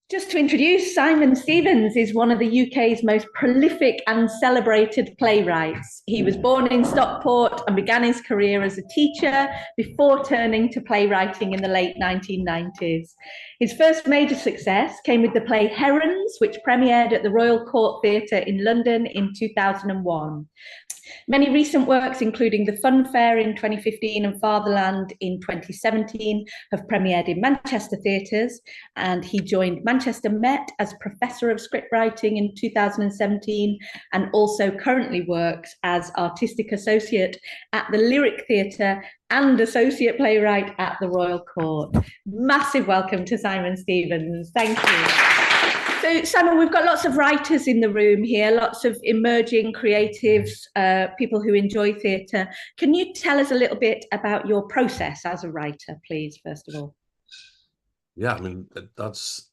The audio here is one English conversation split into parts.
Just to introduce, Simon Stevens is one of the UK's most prolific and celebrated playwrights. He was born in Stockport and began his career as a teacher before turning to playwriting in the late 1990s. His first major success came with the play Herons, which premiered at the Royal Court Theatre in London in 2001. Many recent works, including The Funfair in 2015 and Fatherland in 2017, have premiered in Manchester theatres, and he joined Manchester Met as Professor of Scriptwriting in 2017 and also currently works as Artistic Associate at the Lyric Theatre and Associate Playwright at the Royal Court. Massive welcome to Simon Stevens. Thank you. So, Simon, we've got lots of writers in the room here, lots of emerging creatives, people who enjoy theatre. Can you tell us a little bit about your process as a writer, please, first of all? Yeah, I mean, that's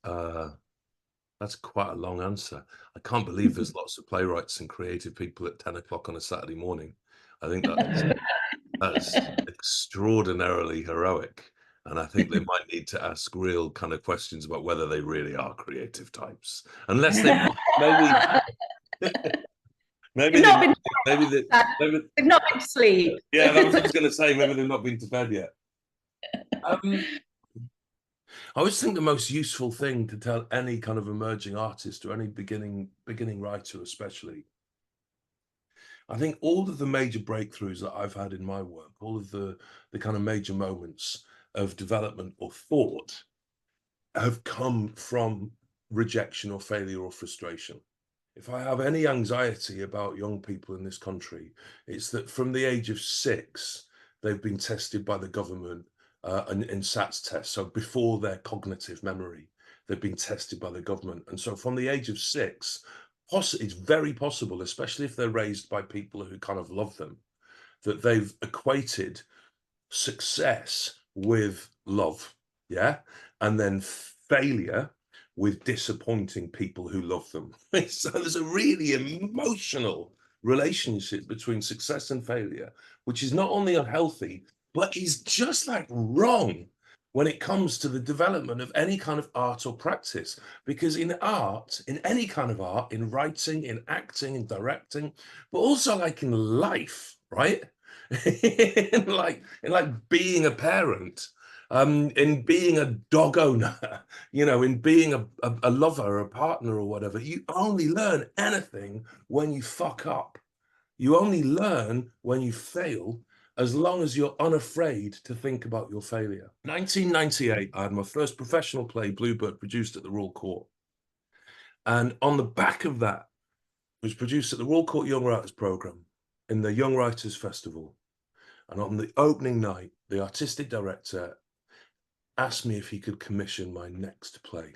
quite a long answer. I can't believe there's lots of playwrights and creative people at 10 o'clock on a Saturday morning. I think that's extraordinarily heroic. And I think they might need to ask real kind of questions about whether they really are creative types. Unless they maybe they've not been to sleep. Yeah, that was what I was going to say. Maybe they've not been to bed yet. I always think the most useful thing to tell any kind of emerging artist or any beginning writer especially, I think all of the major breakthroughs that I've had in my work, all of the kind of major moments of development or thought have come from rejection or failure or frustration. If I have any anxiety about young people in this country, it's that from the age of 6, they've been tested by the government in SATs tests. So before their cognitive memory, they've been tested by the government. And so from the age of 6, it's very possible, especially if they're raised by people who kind of love them, that they've equated success with love, yeah? And then failure with disappointing people who love them. So there's a really emotional relationship between success and failure, which is not only unhealthy, but is just like wrong when it comes to the development of any kind of art or practice. Because in art, in any kind of art, in writing, in acting, in directing, but also like in life, right? in like being a parent, in being a dog owner, in being a lover, a partner or whatever, you only learn anything when you fuck up. You only learn when you fail, as long as you're unafraid to think about your failure. 1998, I had my first professional play, Bluebird, produced at the Royal Court. And on the back of that, it was produced at the Royal Court Young Writers Programme in the Young Writers Festival. And on the opening night, the artistic director asked me if he could commission my next play.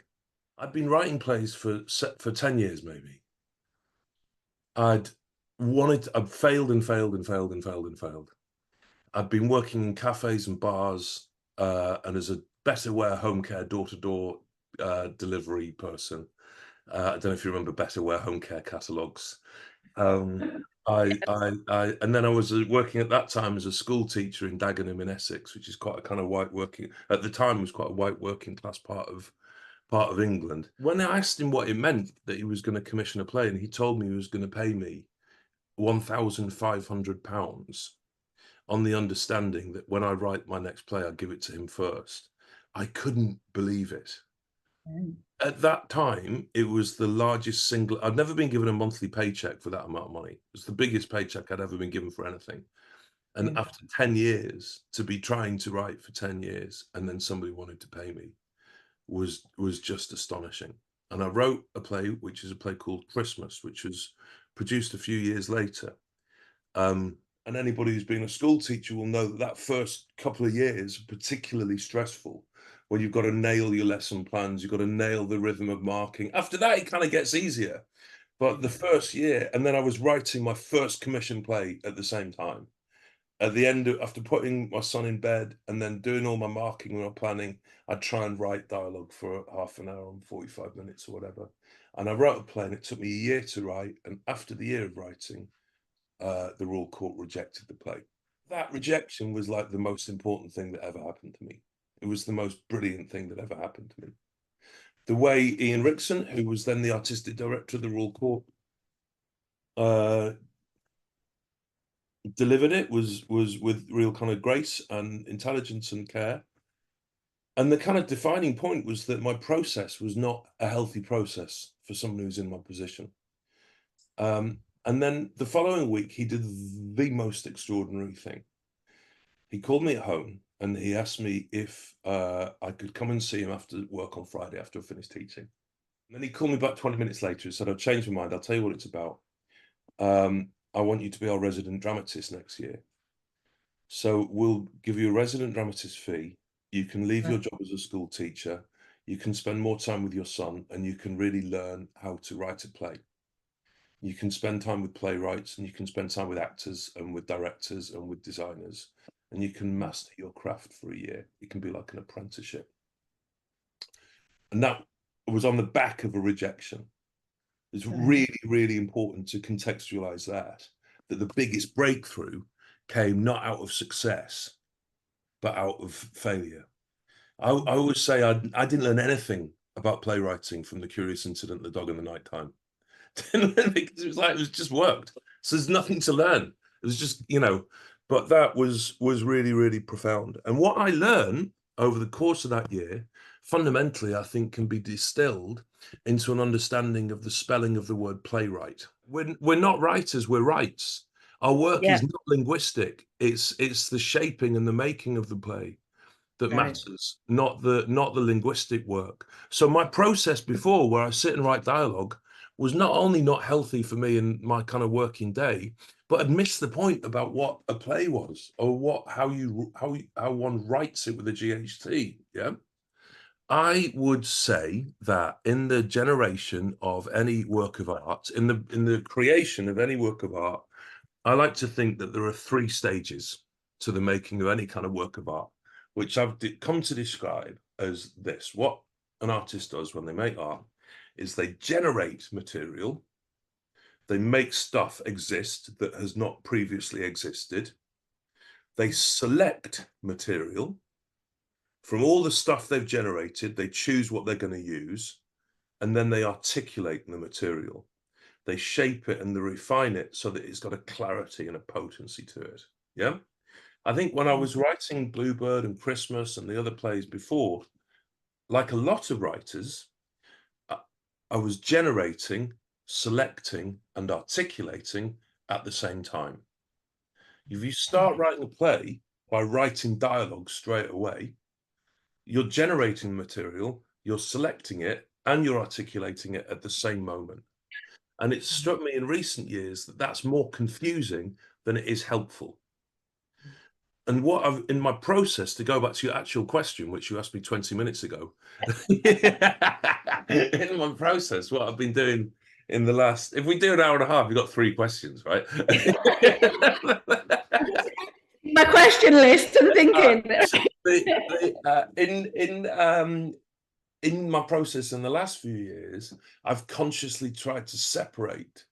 I'd been writing plays for 10 years, maybe. I'd failed and failed and failed and failed and failed. I'd been working in cafes and bars and as a Betterware home care door-to-door delivery person. I don't know if you remember Betterware home care catalogues. And then I was working at that time as a school teacher in Dagenham in Essex, which is quite a kind of at the time was quite a white working class part of England. When I asked him what it meant that he was going to commission a play, and he told me he was going to pay me £1,500 on the understanding that when I write my next play, I'd give it to him first, I couldn't believe it. At that time, it was the largest single. I'd never been given a monthly paycheck for that amount of money. It was the biggest paycheck I'd ever been given for anything. And after 10 years, to be trying to write for 10 years, and then somebody wanted to pay me was just astonishing. And I wrote a play, which is a play called Christmas, which was produced a few years later. And anybody who's been a school teacher will know that first couple of years are particularly stressful, when you've got to nail your lesson plans, you've got to nail the rhythm of marking. After that, it kind of gets easier. But the first year, and then I was writing my first commission play at the same time. At the end, after putting my son in bed and then doing all my marking and my planning, I'd try and write dialogue for half an hour and 45 minutes or whatever. And I wrote a play, and it took me a year to write. And after the year of writing, the Royal Court rejected the play. That rejection was like the most important thing that ever happened to me. It was the most brilliant thing that ever happened to me, The way Ian Rickson, who was then the artistic director of the Royal Court, delivered it was with real kind of grace and intelligence and care. And the kind of defining point was that my process was not a healthy process for someone who's in my position. And then the following week, he did the most extraordinary thing. He called me at home and he asked me if I could come and see him after work on Friday after I finished teaching. And then he called me back 20 minutes later and said, I've changed my mind. I'll tell you what it's about. I want you to be our resident dramatist next year. So we'll give you a resident dramatist fee. You can leave your job as a school teacher. You can spend more time with your son and you can really learn how to write a play. You can spend time with playwrights and you can spend time with actors and with directors and with designers, and you can master your craft for a year. It can be like an apprenticeship. And that was on the back of a rejection. It's really, really important to contextualize that the biggest breakthrough came not out of success, but out of failure. I always say I didn't learn anything about playwriting from The Curious Incident, The Dog in the Nighttime. Because it was just worked. So there's nothing to learn. It was just, but that was really, really profound. And what I learned over the course of that year, fundamentally, I think can be distilled into an understanding of the spelling of the word playwright. We're not writers, we're wrights. Our work is not linguistic. It's the shaping and the making of the play that matters, not the linguistic work. So my process before, where I sit and write dialogue, was not only not healthy for me in my kind of working day, but had missed the point about what a play was, or how one writes it with a GHT. Yeah. I would say that in the generation of any work of art, in the creation of any work of art, I like to think that there are 3 stages to the making of any kind of work of art, which I've come to describe as this. What an artist does when they make art is they generate material, they make stuff exist that has not previously existed, they select material. From all the stuff they've generated, they choose what they're going to use, and then they articulate the material. They shape it and they refine it so that it's got a clarity and a potency to it. Yeah. I think when I was writing Bluebird and Christmas and the other plays before, like a lot of writers, I was generating, selecting, and articulating at the same time. If you start writing a play by writing dialogue straight away, you're generating material, you're selecting it, and you're articulating it at the same moment. And it struck me in recent years that that's more confusing than it is helpful. And what I've, in my process, to go back to your actual question, which you asked me 20 minutes ago, in my process, what I've been doing in the last, if we do an hour and a half, you've got 3 questions, right? My question list and thinking. In my process in the last few years, I've consciously tried to separate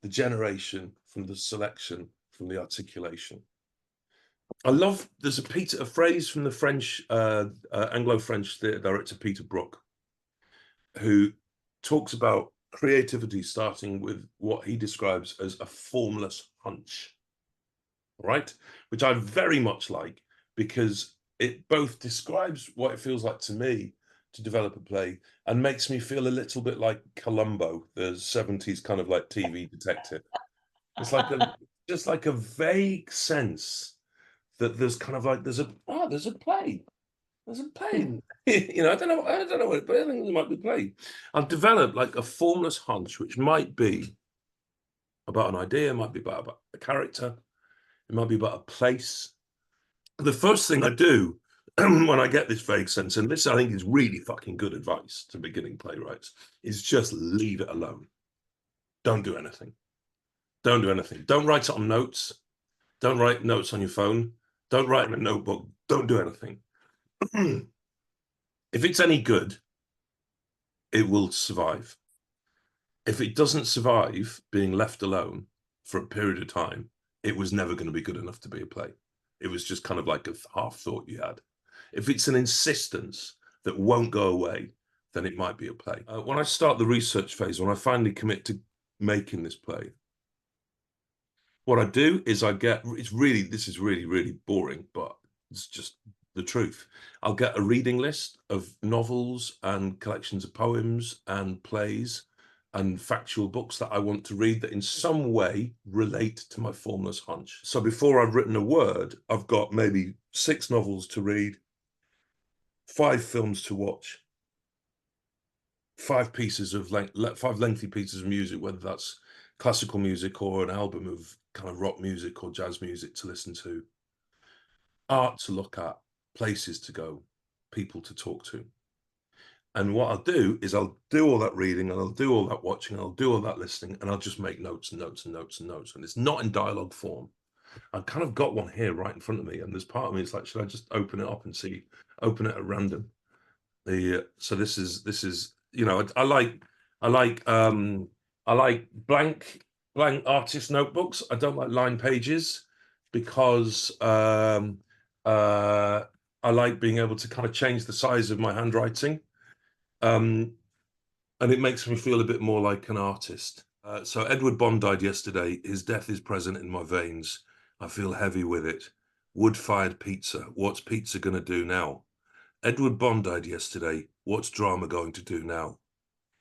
the generation from the selection, from the articulation. I love, there's a phrase from the French, Anglo-French theatre director, Peter Brook, who talks about creativity starting with what he describes as a formless hunch, right? Which I very much like, because it both describes what it feels like to me to develop a play and makes me feel a little bit like Columbo, the 70s kind of like TV detective. It's like just like a vague sense that there's kind of like there's a play. There's a play. I don't know what, but I think there might be a play. I've developed like a formless hunch, which might be about an idea, might be about a character, it might be about a place. The first thing I do when I get this vague sense, and this I think is really fucking good advice to beginning playwrights, is just leave it alone. Don't do anything. Don't do anything. Don't write it on notes. Don't write notes on your phone. Don't write in a notebook. Don't do anything. If it's any good, it will survive. If it doesn't survive being left alone for a period of time, it was never going to be good enough to be a play. It was just kind of like a half thought you had. If it's an insistence that won't go away, then it might be a play. When I start the research phase, when I finally commit to making this play, what I do is this is really, really boring, but it's just the truth. I'll get a reading list of novels and collections of poems and plays and factual books that I want to read that in some way relate to my formless hunch. So before I've written a word, I've got maybe 6 novels to read, 5 films to watch, 5 lengthy pieces of music, whether that's classical music or an album of kind of rock music or jazz music to listen to, art to look at, places to go, people to talk to. And what I'll do is I'll do all that reading and I'll do all that watching, and I'll do all that listening, and I'll just make notes and notes and notes and notes. And it's not in dialogue form. I've kind of got one here right in front of me, and there's part of me it's like, should I just open it up and open it at random? So this is you know, I like blank artist notebooks. I don't like line pages because I like being able to kind of change the size of my handwriting. And it makes me feel a bit more like an artist. So Edward Bond died yesterday. His death is present in my veins. I feel heavy with it. Wood-fired pizza. What's pizza gonna do now? Edward Bond died yesterday. What's drama going to do now?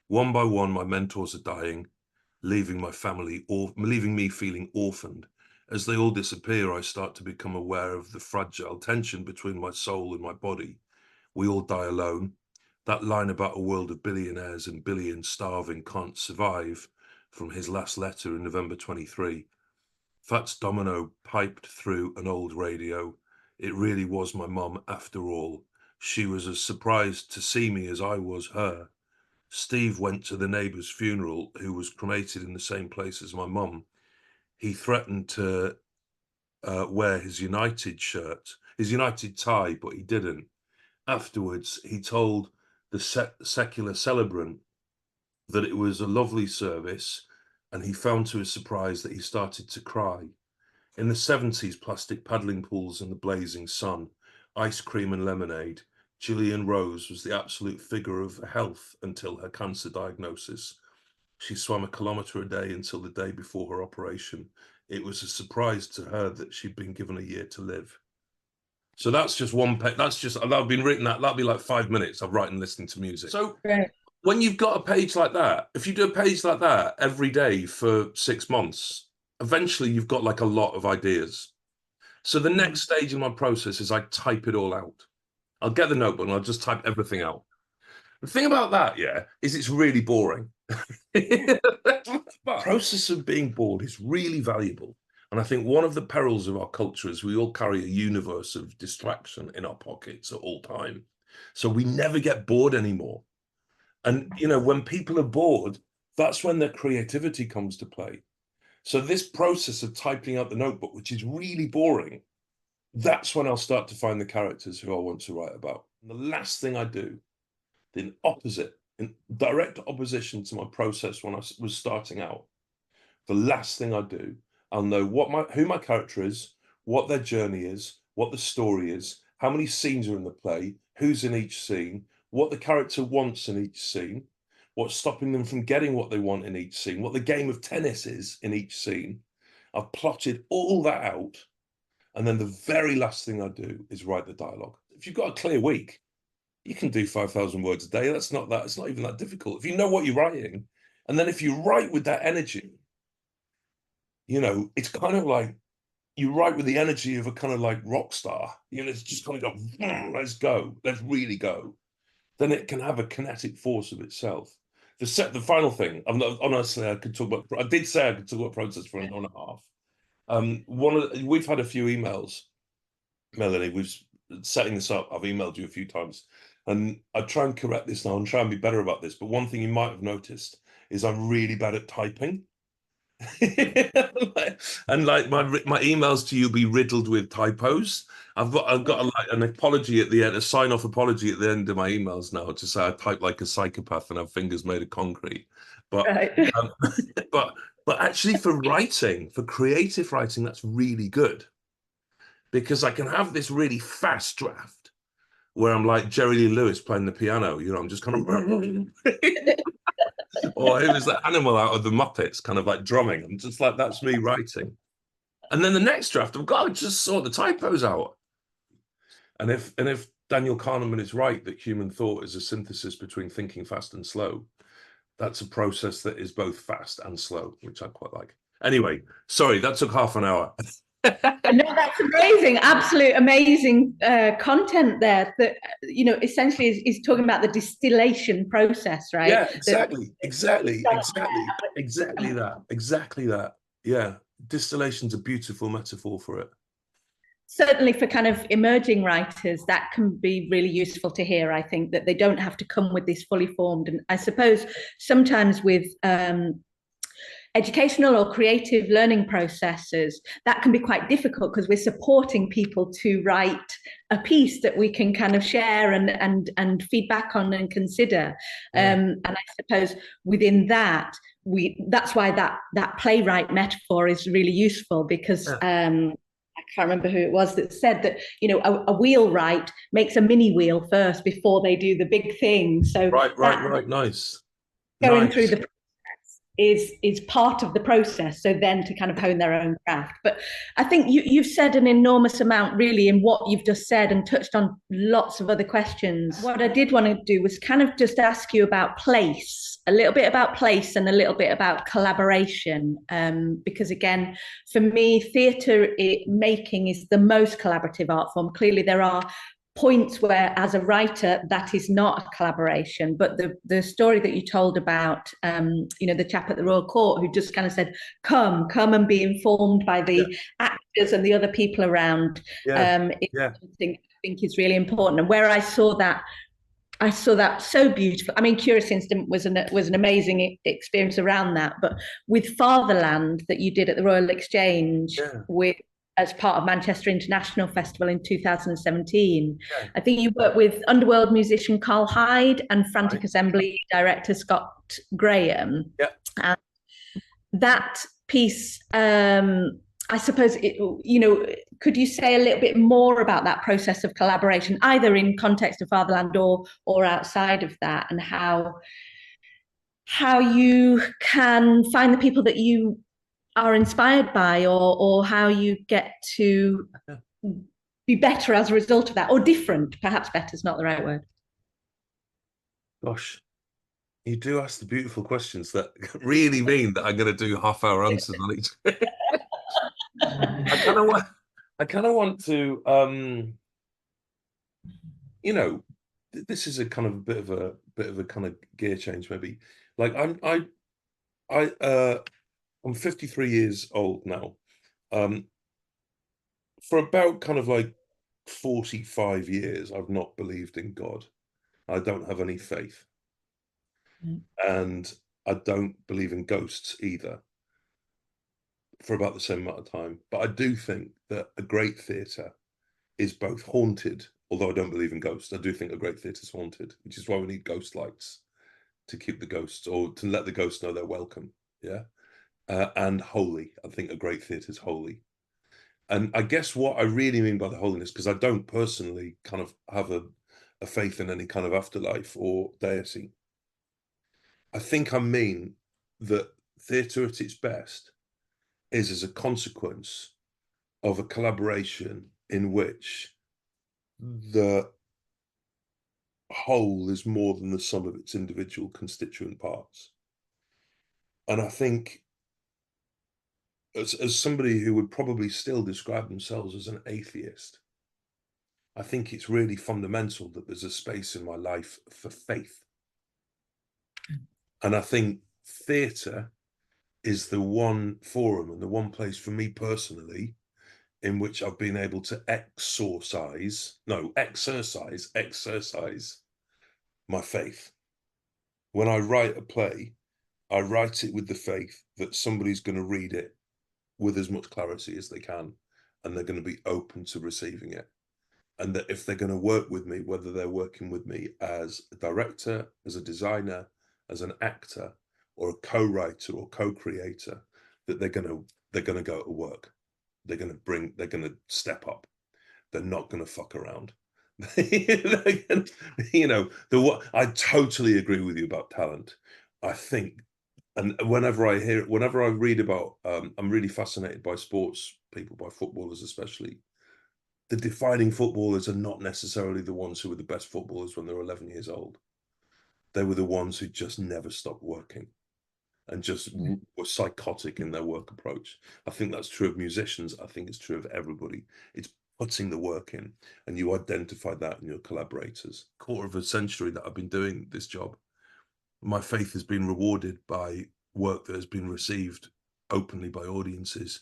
One by one, my mentors are dying, leaving my family, or leaving me feeling orphaned. As they all disappear, I start to become aware of the fragile tension between my soul and my body. We all die alone. That line about a world of billionaires and billions starving can't survive, from his last letter in November 23. Fats Domino piped through an old radio. It really was my mum after all. She was as surprised to see me as I was her. Steve went to the neighbour's funeral, who was cremated in the same place as my mum. He threatened to wear his United shirt, his United tie, but he didn't. Afterwards, he told the secular celebrant that it was a lovely service, and he found to his surprise that he started to cry. In the 70s, plastic paddling pools in the blazing sun, ice cream and lemonade, Gillian Rose was the absolute figure of health until her cancer diagnosis. She swam a kilometre a day until the day before her operation. It was a surprise to her that she'd been given a year to live. So that's just one page. I've been written that. That'll be like 5 minutes of writing, listening to music. So when you've got a page like that, if you do a page like that every day for 6 months, eventually you've got like a lot of ideas. So the next stage in my process is I type it all out. I'll get the notebook and I'll just type everything out. The thing about that, is it's really boring. But the process of being bored is really valuable. And I think one of the perils of our culture is we all carry a universe of distraction in our pockets at all time. So we never get bored anymore. And, you know, when people are bored, that's when their creativity comes to play. So this process of typing out the notebook, which is really boring, that's when I'll start to find the characters who I want to write about. And the last thing I do, in direct opposition to my process when I was starting out, the last thing I do, I'll know who my character is, what their journey is, what the story is, how many scenes are in the play, who's in each scene, what the character wants in each scene, what's stopping them from getting what they want in each scene, what the game of tennis is in each scene. I've plotted all that out. And then the very last thing I do is write the dialogue. If you've got a clear week, you can do 5,000 words a day. It's not even that difficult. If you know what you're writing, and then if you write with that energy, you know, it's kind of like you write with the energy of a kind of like rock star. You know, it's just kind of go, let's go, let's really go. Then it can have a kinetic force of itself. The final thing, honestly, I did say I could talk about process for an hour and a half. We've had a few emails, Melanie. We've setting this up. I've emailed you a few times, and I try and correct this now and try and be better about this. But one thing you might have noticed is I'm really bad at typing, and like my emails to you be riddled with typos. I've got an apology at the end, a sign-off apology at the end of my emails now to say I type like a psychopath and have fingers made of concrete. But Right. But actually for writing, for creative writing, that's really good, because I can have this really fast draft where I'm like Jerry Lee Lewis playing the piano, you know, I'm just kind of, or it was that animal out of the Muppets, kind of like drumming. I'm just like, that's me writing. And then the next draft, I've got to just sort the typos out. And if Daniel Kahneman is right that human thought is a synthesis between thinking fast and slow, that's a process that is both fast and slow, which I quite like. Anyway, sorry, that took half an hour. No, that's amazing, absolute amazing content there. That, you know, essentially is talking about the distillation process, right? Yeah, exactly that. Yeah, distillation's a beautiful metaphor for it. Certainly for kind of emerging writers, that can be really useful to hear. I think that they don't have to come with this fully formed, and I suppose sometimes with educational or creative learning processes, that can be quite difficult because we're supporting people to write a piece that we can kind of share and feedback on and consider. Yeah. And I suppose within that, that's why that playwright metaphor is really useful, because I can't remember who it was that said that, you know, a wheelwright makes a mini wheel first before they do the big thing. So right, nice. Going through the is part of the process, so then to kind of hone their own craft. But I think you've said an enormous amount really in what you've just said, and touched on lots of other questions. What I did want to do was kind of just ask you about place, a little bit about place and a little bit about collaboration, because again, for me, theatre making is the most collaborative art form. Clearly there are points where, as a writer, that is not a collaboration. But the story that you told about, you know, the chap at the Royal Court who just kind of said, come and be informed by the actors and the other people around, something I think is really important. And where I saw that so beautiful. I mean, Curious Incident was an amazing experience around that. But with Fatherland that you did at the Royal Exchange as part of Manchester International Festival in 2017. Yeah. I think you worked with underworld musician Carl Hyde and Frantic Assembly director Scott Graham. Yeah. And that piece, I suppose, you know, could you say a little bit more about that process of collaboration, either in context of Fatherland or outside of that, and how you can find the people that you are inspired by, or how you get to be better as a result of that, or different? Perhaps better is not the right word. Gosh, you do ask the beautiful questions that really mean that I'm going to do half-hour answers on each. I kind of want to, you know, this is a kind of a bit of a kind of gear change, maybe. Like I'm 53 years old now. For about kind of like 45 years, I've not believed in God. I don't have any faith. And I don't believe in ghosts either, for about the same amount of time. But I do think that a great theatre is both haunted, although I don't believe in ghosts. I do think a great theatre is haunted, which is why we need ghost lights to keep the ghosts, or to let the ghosts know they're welcome. Yeah. And holy. I think a great theatre is holy. And I guess what I really mean by the holiness, because I don't personally kind of have a faith in any kind of afterlife or deity, I think I mean that theatre at its best is as a consequence of a collaboration in which the whole is more than the sum of its individual constituent parts. And I think, as somebody who would probably still describe themselves as an atheist, I think it's really fundamental that there's a space in my life for faith. And I think theatre is the one forum and the one place for me personally in which I've been able to exercise my faith. When I write a play, I write it with the faith that somebody's going to read it with as much clarity as they can, and they're going to be open to receiving it. And that if they're going to work with me, whether they're working with me as a director, as a designer, as an actor, or a co-writer or co-creator, that they're going to go to work. They're going to step up. They're not going to fuck around. You know, I totally agree with you about talent. I think, and whenever I hear it, whenever I read about, I'm really fascinated by sports people, by footballers especially. The defining footballers are not necessarily the ones who were the best footballers when they were 11 years old. They were the ones who just never stopped working and just were psychotic in their work approach. I think that's true of musicians. I think it's true of everybody. It's putting the work in, and you identify that in your collaborators. Quarter of a century that I've been doing this job, my faith has been rewarded by work that has been received openly by audiences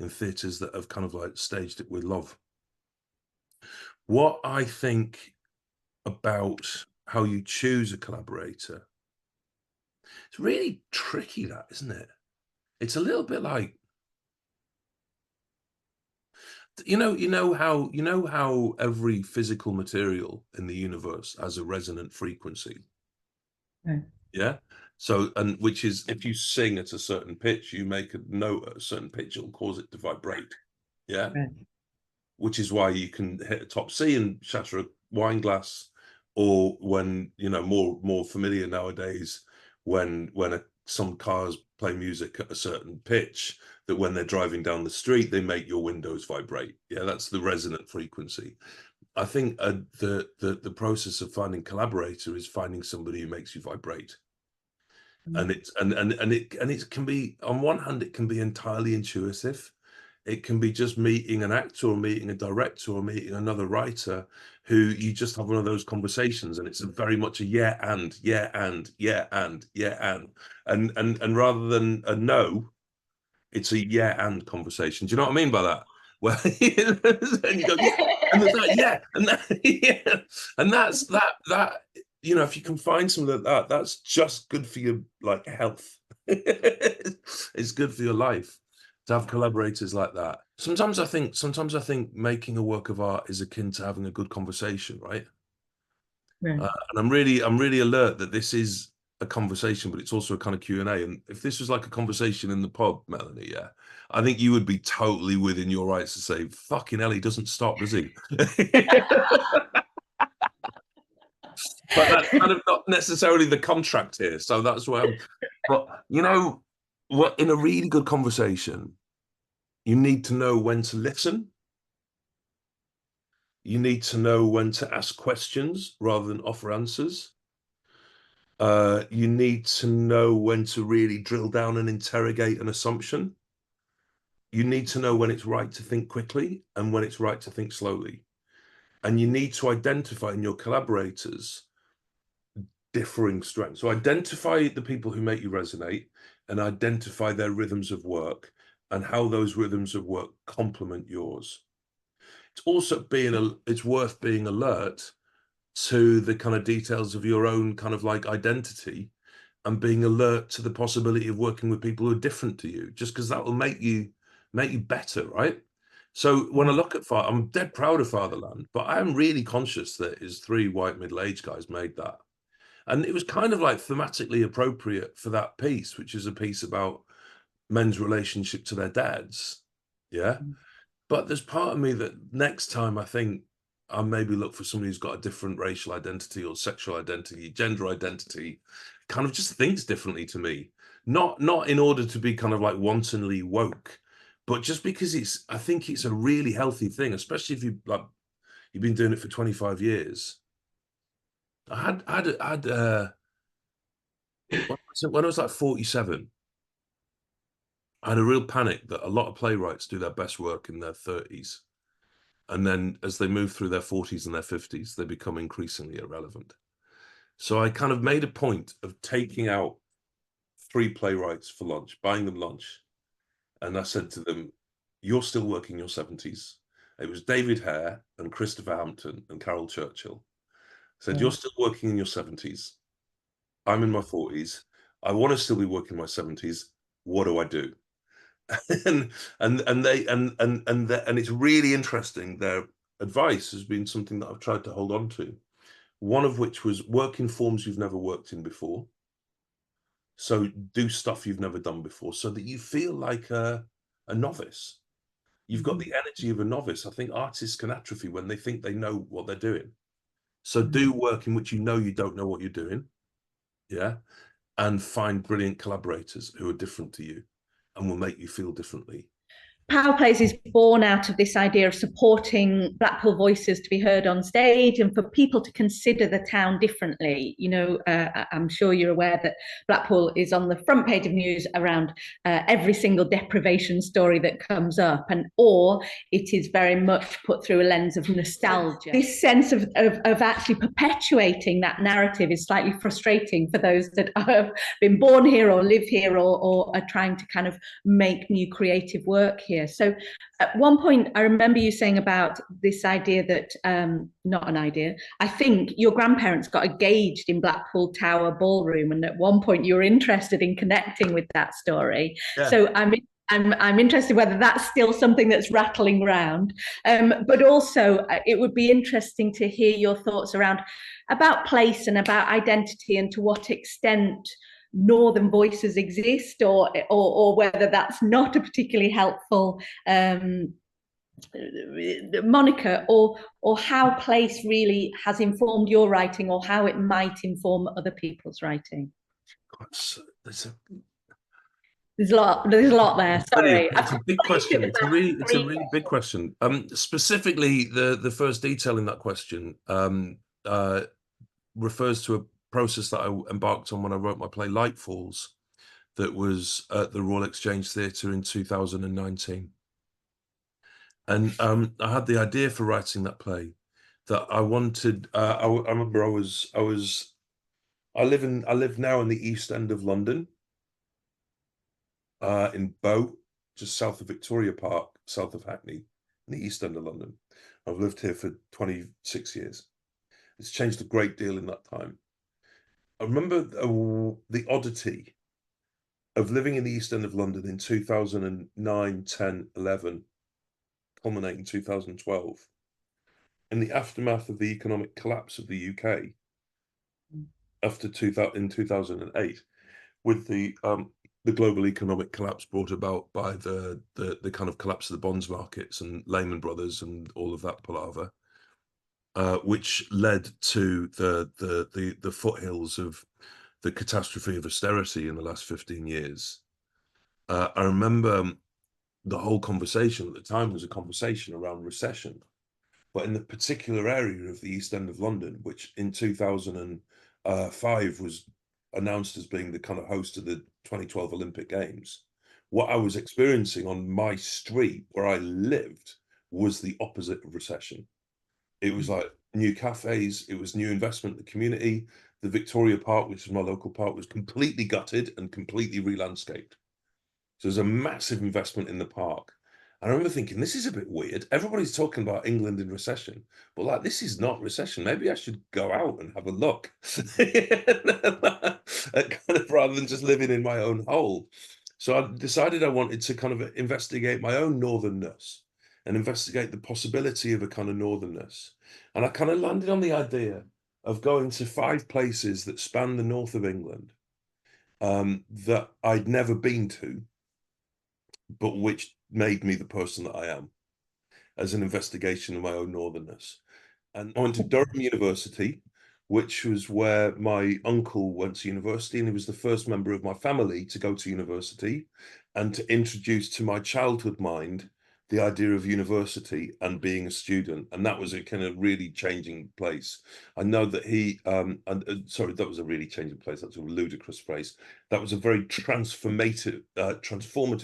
in theatres that have kind of like staged it with love. What I think about how you choose a collaborator, it's really tricky, that, isn't it? It's a little bit like, you know how every physical material in the universe has a resonant frequency. Right. Yeah. So, and which is, if you sing at a certain pitch, you make a note at a certain pitch, it'll cause it to vibrate. Yeah. Right. Which is why you can hit a top C and shatter a wine glass, or when, you know, more familiar nowadays, when some cars play music at a certain pitch, that when they're driving down the street, they make your windows vibrate. Yeah, that's the resonant frequency. I think the process of finding collaborator is finding somebody who makes you vibrate. And it's and it can be, on one hand, it can be entirely intuitive. It can be just meeting an actor or meeting a director or meeting another writer who you just have one of those conversations, and it's a very much a yeah and yeah and yeah and yeah and rather than a no, it's a yeah and conversation. Do you know what I mean by that? Well, and you go, yeah, and there's that, yeah, and that, yeah, and that's that. You know, if you can find something like that, that's just good for your like health. It's good for your life to have collaborators like that. Sometimes I think making a work of art is akin to having a good conversation, right? Right. And I'm really alert that this is a conversation, but it's also a kind of Q&A. And if this was like a conversation in the pub, Melanie, yeah, I think you would be totally within your rights to say, fucking hell, he doesn't stop, does he? But that's kind of not necessarily the contract here. So that's why but you know, what, in a really good conversation, you need to know when to listen. You need to know when to ask questions rather than offer answers. You need to know when to really drill down and interrogate an assumption. You need to know when it's right to think quickly and when it's right to think slowly. And you need to identify in your collaborators differing strengths. So identify the people who make you resonate and identify their rhythms of work and how those rhythms of work complement yours. It's also it's worth being alert to the kind of details of your own kind of like identity, and being alert to the possibility of working with people who are different to you, just because that will make you better, right? So when I look at I'm dead proud of Fatherland, but I am really conscious that his three white middle-aged guys made that. And it was kind of like thematically appropriate for that piece, which is a piece about men's relationship to their dads. Yeah. But there's part of me that next time, I think I'll maybe look for somebody who's got a different racial identity or sexual identity, gender identity, kind of just thinks differently to me. Not in order to be kind of like wantonly woke, but just because I think it's a really healthy thing, especially if you've been doing it for 25 years. I had when I was like 47, I had a real panic that a lot of playwrights do their best work in their 30s. And then as they move through their 40s and their 50s, they become increasingly irrelevant. So I kind of made a point of taking out 3 playwrights for lunch, buying them lunch. And I said to them, you're still working your 70s. It was David Hare and Christopher Hampton and Carol Churchill. I said, you're still working in your 70s. I'm in my 40s. I want to still be working in my 70s. What do I do? and it's really interesting. Their advice has been something that I've tried to hold on to. One of which was work in forms you've never worked in before. So do stuff you've never done before, so that you feel like a novice. You've got the energy of a novice. I think artists can atrophy when they think they know what they're doing. So do work in which you know you don't know what you're doing, yeah, and find brilliant collaborators who are different to you and will make you feel differently. Power Plays is born out of this idea of supporting Blackpool voices to be heard on stage and for people to consider the town differently. You know, I'm sure you're aware that Blackpool is on the front page of news around every single deprivation story that comes up, or it is very much put through a lens of nostalgia. This sense of actually perpetuating that narrative is slightly frustrating for those that have been born here or live here or are trying to kind of make new creative work here. So at one point, I remember you saying about this idea that, not an idea, I think your grandparents got engaged in Blackpool Tower Ballroom, and at one point you were interested in connecting with that story. Yeah. So I'm interested whether that's still something that's rattling around, but also it would be interesting to hear your thoughts about place and about identity, and to what extent northern voices exist, or whether that's not a particularly helpful moniker, or how place really has informed your writing, or how it might inform other people's writing. There's a lot there. Sorry, it's a big question. It's a really big question. Specifically, the first detail in that question refers to a process that I embarked on when I wrote my play Light Falls, that was at the Royal Exchange Theatre in 2019. And I had the idea for writing that play that I wanted. I remember I live now in the East End of London, in Bow, just south of Victoria Park, south of Hackney, in the East End of London. I've lived here for 26 years. It's changed a great deal in that time. I remember the oddity of living in the East End of London in 2009, 10, 11, culminating 2012, in the aftermath of the economic collapse of the UK in 2008, with the global economic collapse brought about by the kind of collapse of the bonds markets and Lehman Brothers and all of that palaver, which led to the foothills of the catastrophe of austerity in the last 15 years. I remember the whole conversation at the time was a conversation around recession, but in the particular area of the East End of London, which in 2005 was announced as being the kind of host of the 2012 Olympic Games, what I was experiencing on my street where I lived was the opposite of recession. It was like new cafes, it was new investment in the community. The Victoria Park, which is my local park, was completely gutted and completely re-landscaped. So there's a massive investment in the park. And I remember thinking, this is a bit weird. Everybody's talking about England in recession, but like, this is not recession. Maybe I should go out and have a look, kind of, rather than just living in my own hole. So I decided I wanted to kind of investigate my own northernness and investigate the possibility of a kind of northernness. And I kind of landed on the idea of going to 5 places that span the north of England, that I'd never been to, but which made me the person that I am, as an investigation of my own northernness. And I went to Durham University, which was where my uncle went to university, and he was the first member of my family to go to university and to introduce to my childhood mind the idea of university and being a student. And that was a kind of really changing place. I know that sorry, that was a really changing place. That's a ludicrous phrase. That was a very transformative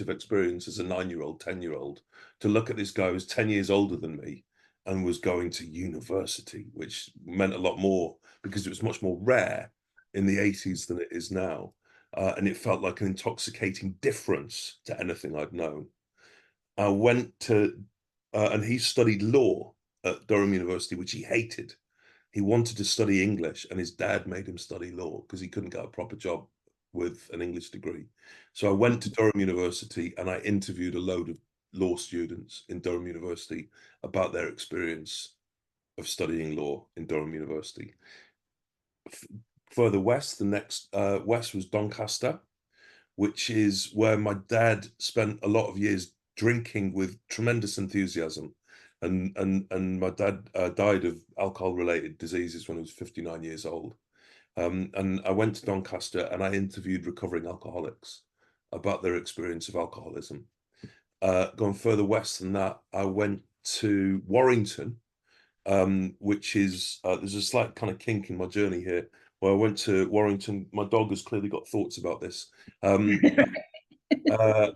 experience as a 9-year-old, 10-year-old, to look at this guy who was 10 years older than me and was going to university, which meant a lot more because it was much more rare in the 80s than it is now. And it felt like an intoxicating difference to anything I'd known. I went to, and he studied law at Durham University, which he hated. He wanted to study English, and his dad made him study law because he couldn't get a proper job with an English degree. So I went to Durham University and I interviewed a load of law students in Durham University about their experience of studying law in Durham University. Further west, the next west was Doncaster, which is where my dad spent a lot of years drinking with tremendous enthusiasm. And my dad died of alcohol-related diseases when he was 59 years old. And I went to Doncaster and I interviewed recovering alcoholics about their experience of alcoholism. Going further west than that, I went to Warrington, which is, there's a slight kind of kink in my journey here, where I went to Warrington. My dog has clearly got thoughts about this. Uh,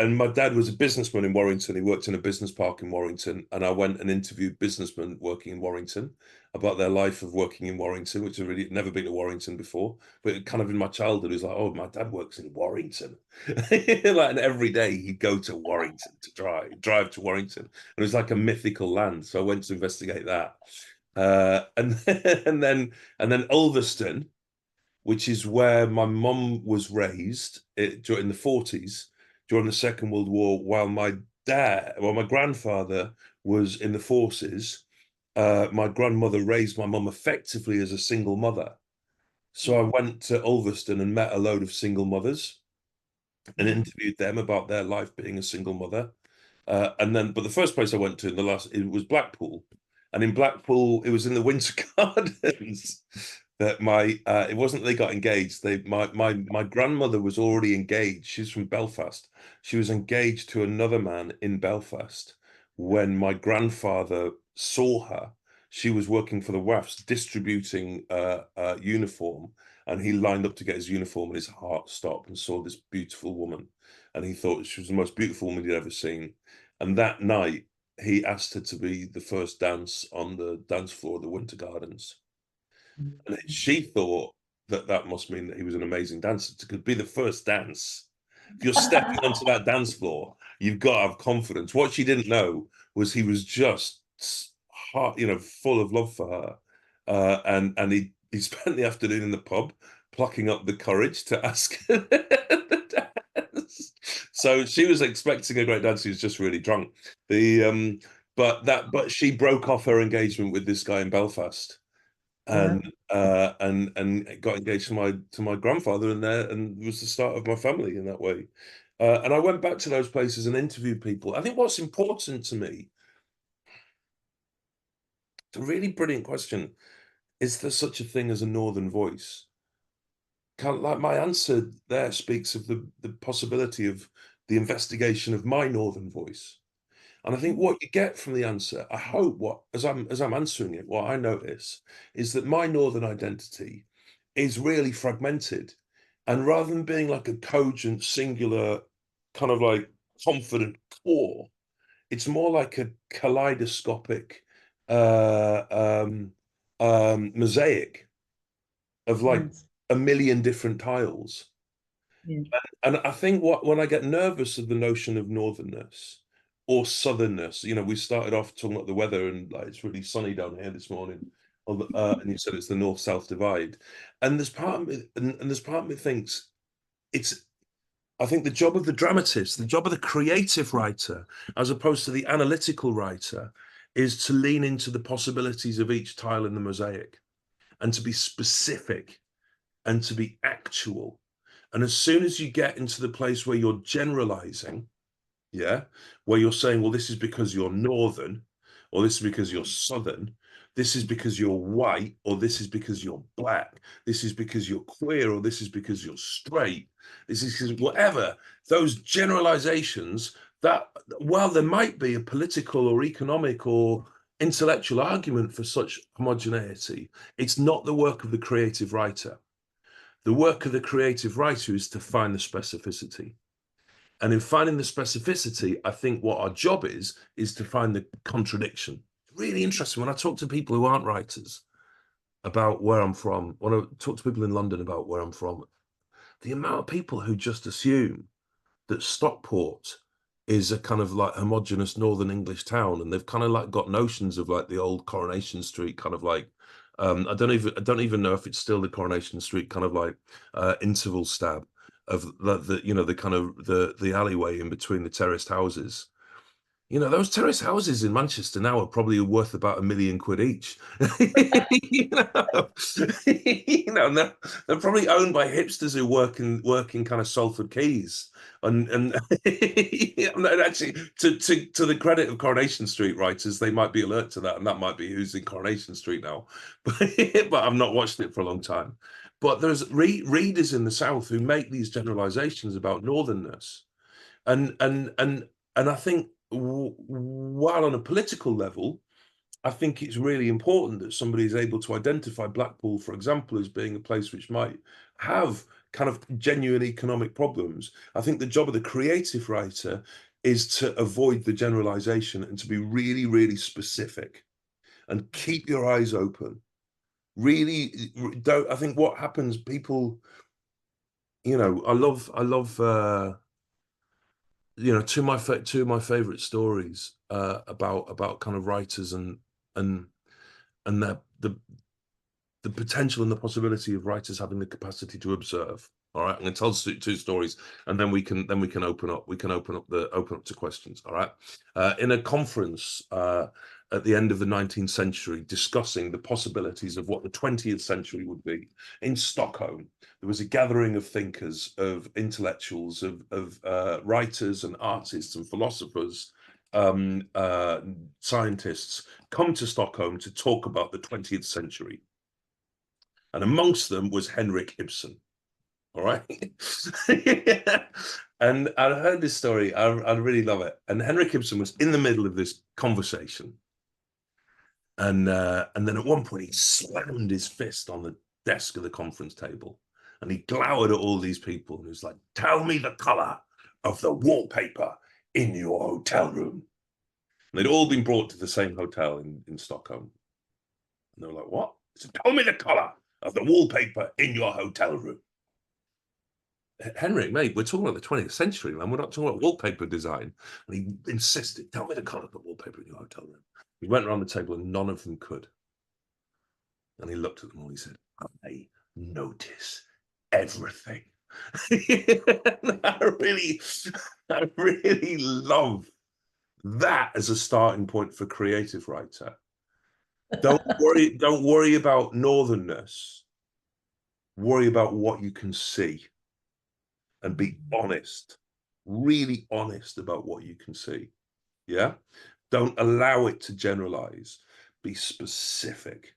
and my dad was a businessman in Warrington. He worked in a business park in Warrington, and I went and interviewed businessmen working in Warrington about their life of working in Warrington, which I've really never been to Warrington before. But kind of in my childhood, it was like, oh, my dad works in Warrington. Like, and every day he'd go to Warrington to drive to Warrington. And it was like a mythical land. So I went to investigate that. And then Ulverston, which is where my mum was raised during the 40s, during the Second World War, while my grandfather was in the forces. My grandmother raised my mum effectively as a single mother. So I went to Ulverston and met a load of single mothers and interviewed them about their life being a single mother. But the first place I went to it was Blackpool. And in Blackpool, it was in the Winter Gardens that it wasn't they got engaged. My grandmother was already engaged. She's from Belfast. She was engaged to another man in Belfast when my grandfather saw her. She was working for the WAFs distributing uniform, and he lined up to get his uniform, and his heart stopped and saw this beautiful woman, and he thought she was the most beautiful woman he'd ever seen. And that night, he asked her to be the first dance on the dance floor of the Winter Gardens. And she thought that must mean that he was an amazing dancer. It could be the first dance. If you're stepping onto that dance floor, you've got to have confidence. What she didn't know was he was just full of love for her. And he spent the afternoon in the pub plucking up the courage to ask her to dance. So she was expecting a great dance. He was just really drunk. But she broke off her engagement with this guy in Belfast, and got engaged to my grandfather in there, and was the start of my family in that way. And I went back to those places and interviewed people. I think what's important to me, it's a really brilliant question, is there such a thing as a northern voice? Like my answer there speaks of the possibility of the investigation of my northern voice. And I think what you get from the answer, I hope, as I'm answering it, what I notice is that my northern identity is really fragmented. And rather than being like a cogent, singular, kind of like confident core, it's more like a kaleidoscopic mosaic of like a million different tiles. Yeah. And I think when I get nervous of the notion of northernness or southernness, we started off talking about the weather, and like it's really sunny down here this morning, and you said it's the north-south divide, and there's part of me, and there's part of me thinks I think the job of the dramatist, the job of the creative writer, as opposed to the analytical writer, is to lean into the possibilities of each tile in the mosaic, and to be specific, and to be actual. And as soon as you get into the place where you're generalizing, where you're saying, well, this is because you're northern, or this is because you're southern, this is because you're white, or this is because you're black, this is because you're queer, or this is because you're straight, this is because whatever, those generalizations, that while there might be a political or economic or intellectual argument for such homogeneity, it's not the work of the creative writer. The work of the creative writer is to find the specificity. And in finding the specificity, I think what our job is to find the contradiction. Really interesting. When I talk to people who aren't writers about where I'm from, when I talk to people in London about where I'm from, the amount of people who just assume that Stockport is a kind of like homogenous Northern English town, and they've kind of like got notions of like the old Coronation Street kind of like, I don't even know if it's still the Coronation Street kind of like interval stab of the kind of the alleyway in between the terraced houses. You know, those terrace houses in Manchester now are probably worth about £1 million each. You know, they're probably owned by hipsters who work in kind of Salford Quays. And actually, to the credit of Coronation Street writers, they might be alert to that, and that might be who's in Coronation Street now. But I've not watched it for a long time. But there's readers in the South who make these generalizations about northernness, and I think, while on a political level, I think it's really important that somebody is able to identify Blackpool, for example, as being a place which might have kind of genuine economic problems. I think the job of the creative writer is to avoid the generalization and to be really, really specific and keep your eyes open. Really don't. I think what happens, people, I love two of my favorite stories about kind of writers and the potential and the possibility of writers having the capacity to observe. All right, I'm going to tell two stories, and then we can open up to questions. All right, in a conference at the end of the 19th century, discussing the possibilities of what the 20th century would be in Stockholm, there was a gathering of thinkers, of intellectuals, of writers and artists and philosophers, scientists, come to Stockholm to talk about the 20th century. And amongst them was Henrik Ibsen. All right. And I heard this story. I really love it. And Henrik Ibsen was in the middle of this conversation. And then at one point he slammed his fist on the desk of the conference table, and he glowered at all these people, and he was like, "Tell me the color of the wallpaper in your hotel room." And they'd all been brought to the same hotel in Stockholm. And they were like, "What?" He said, "Tell me the color of the wallpaper in your hotel room." Henrik, mate, we're talking about the 20th century, man. We're not talking about wallpaper design. And he insisted, "Tell me the color of the wallpaper in your hotel room." He went around the table and none of them could. And he looked at them all. He said, "I notice everything." I really love that as a starting point for creative writer. Don't worry about northernness. Worry about what you can see, and be honest, really honest about what you can see. Yeah. Don't allow it to generalize. Be specific.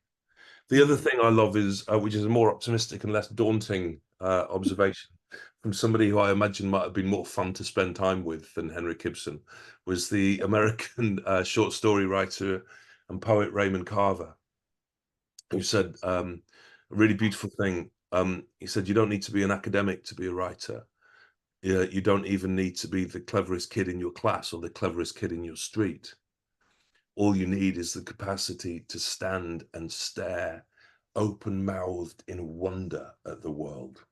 The other thing I love is, which is a more optimistic and less daunting observation from somebody who I imagine might have been more fun to spend time with than Henrik Ibsen, was the American short story writer and poet Raymond Carver, who said a really beautiful thing. He said, "You don't need to be an academic to be a writer. You don't even need to be the cleverest kid in your class or the cleverest kid in your street. All you need is the capacity to stand and stare open-mouthed in wonder at the world."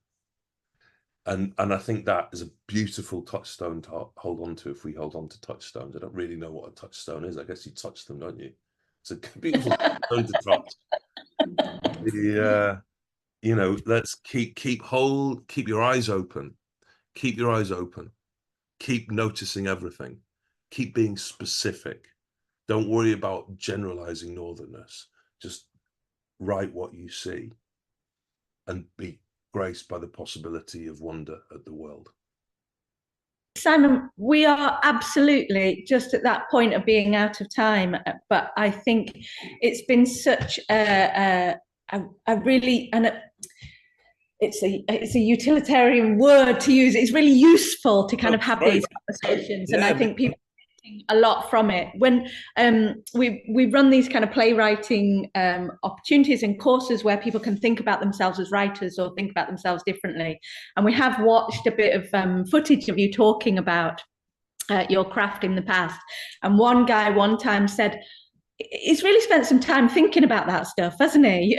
And I think that is a beautiful touchstone to hold on to if we hold on to touchstones. I don't really know what a touchstone is. I guess you touch them, don't you? It's a beautiful touchstone to touch. Let's keep your eyes open. Keep your eyes open. Keep noticing everything. Keep being specific. Don't worry about generalizing northernness. Just write what you see and be graced by the possibility of wonder at the world. Simon, we are absolutely just at that point of being out of time, but I think it's been such a really, and it's a utilitarian word to use. It's really useful to kind of have these conversations, and I think people a lot from it. When we run these kind of playwriting opportunities and courses where people can think about themselves as writers or think about themselves differently, and we have watched a bit of footage of you talking about your craft in the past, and one guy one time said, "He's really spent some time thinking about that stuff, hasn't he?"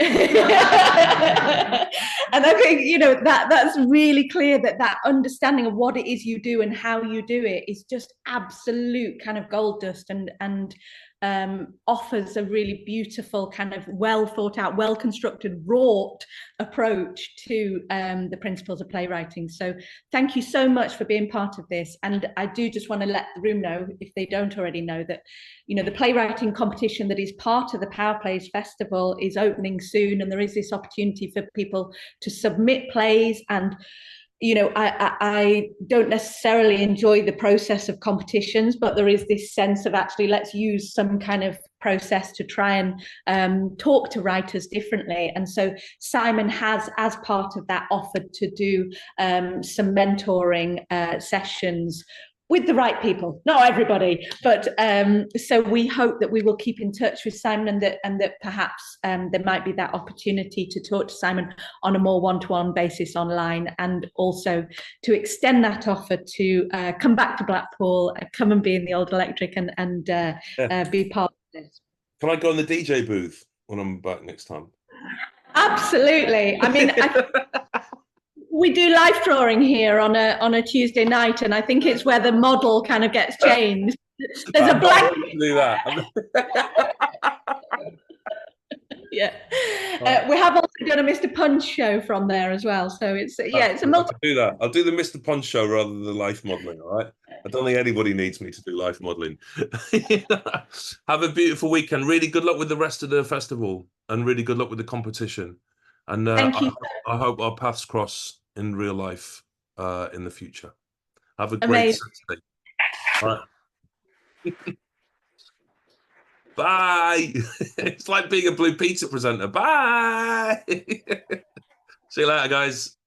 And I think, you know, that's really clear, that understanding of what it is you do and how you do it is just absolute kind of gold dust, and offers a really beautiful kind of well thought out, well constructed, wrought approach to the principles of playwriting. So thank you so much for being part of this. And I do just want to let the room know, if they don't already know, that, you know, the playwriting competition that is part of the Power Plays Festival is opening soon, and there is this opportunity for people to submit plays. And you know, I don't necessarily enjoy the process of competitions, but there is this sense of actually, let's use some kind of process to try and talk to writers differently. And so Simon has, as part of that, offered to do some mentoring sessions with the right people, not everybody, but so we hope that we will keep in touch with Simon, and that perhaps there might be that opportunity to talk to Simon on a more one-to-one basis online, and also to extend that offer to come back to Blackpool, come and be in the Old Electric, and be part of this. Can I go in the DJ booth when I'm back next time? Absolutely. I mean, we do life drawing here on a Tuesday night, and I think it's where the model kind of gets changed. There's a blank. Do that. Yeah, we have also done a Mr. Punch show from there as well. So it's it's a multi. I'll do that. I'll do the Mr. Punch show rather than the life modelling. All right. I don't think anybody needs me to do life modelling. Have a beautiful weekend. Really good luck with the rest of the festival, and really good luck with the competition. And Thank you. I hope our paths cross in real life in the future. Have a great Saturday. All right. Bye. It's like being a Blue Pizza presenter. Bye. See you later, guys.